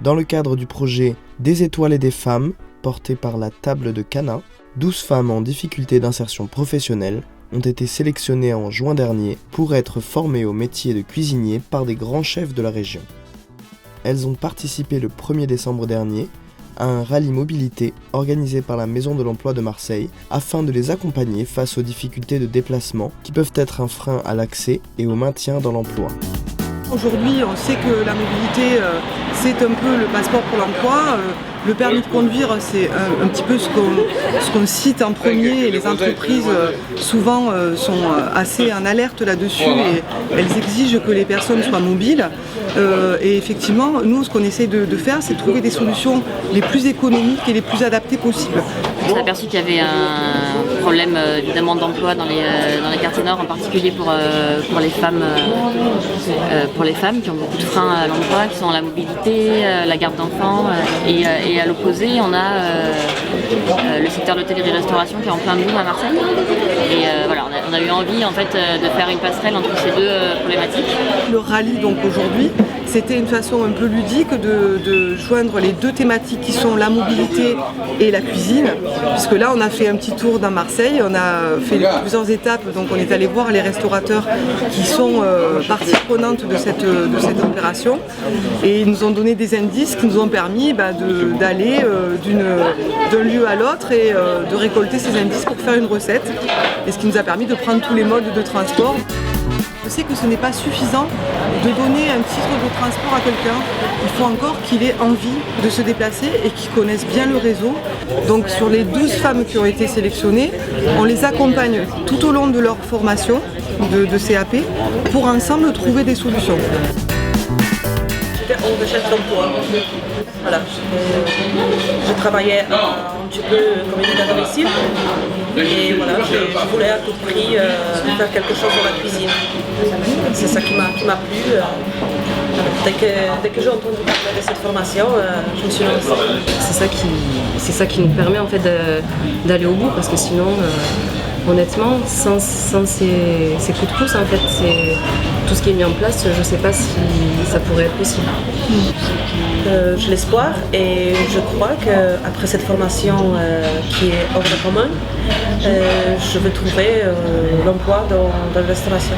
Dans le cadre du projet Des étoiles et des femmes, porté par la table de Cana, 12 femmes en difficulté d'insertion professionnelle ont été sélectionnées en juin dernier pour être formées au métier de cuisinier par des grands chefs de la région. Elles ont participé le 1er décembre dernier à un rallye mobilité organisé par la Maison de l'Emploi de Marseille afin de les accompagner face aux difficultés de déplacement qui peuvent être un frein à l'accès et au maintien dans l'emploi. Aujourd'hui, on sait que la mobilité, c'est un peu le passeport pour l'emploi. Le permis de conduire, c'est un petit peu ce qu'on cite en premier, et les entreprises souvent sont assez en alerte là-dessus et elles exigent que les personnes soient mobiles. Et effectivement, nous, ce qu'on essaie de faire, c'est de trouver des solutions les plus économiques et les plus adaptées possibles. On s'est aperçu qu'il y avait un problème évidemment d'emploi dans les quartiers nord, en particulier pour les femmes qui ont beaucoup de freins à l'emploi, qui sont la mobilité, la garde d'enfants et à l'opposé, on a le secteur de l'hôtellerie-restauration qui est en plein boom à Marseille. Et voilà, on a eu envie en fait de faire une passerelle entre ces deux problématiques. Le rallye donc aujourd'hui, c'était une façon un peu ludique de joindre les deux thématiques qui sont la mobilité et la cuisine, puisque là on a fait un petit tour dans Marseille, on a fait plusieurs étapes, donc on est allé voir les restaurateurs qui sont partie prenante de cette opération et ils nous ont donné des indices qui nous ont permis d'aller d'un lieu à l'autre et de récolter ces indices pour faire une recette, et ce qui nous a permis de prendre tous les modes de transport. Je sais que ce n'est pas suffisant de donner un titre de transport à quelqu'un. Il faut encore qu'il ait envie de se déplacer et qu'il connaisse bien le réseau. Donc sur les 12 femmes qui ont été sélectionnées, on les accompagne tout au long de leur formation de CAP pour ensemble trouver des solutions. J'étais en recherche d'emploi. Voilà. Je travaillais un petit peu comme aide à domicile. Et voilà, je voulais à tout prix faire quelque chose dans la cuisine. C'est ça qui m'a plu. Dès que j'ai entendu parler de cette formation, je me suis lancée. C'est ça qui nous permet en fait d'aller au bout, parce que sinon, honnêtement, sans ces coups de pouce, en fait, tout ce qui est mis en place, je ne sais pas si ça pourrait être possible. J'ai l'espoir et je crois qu'après cette formation qui est hors de commun, je vais trouver l'emploi dans la restauration.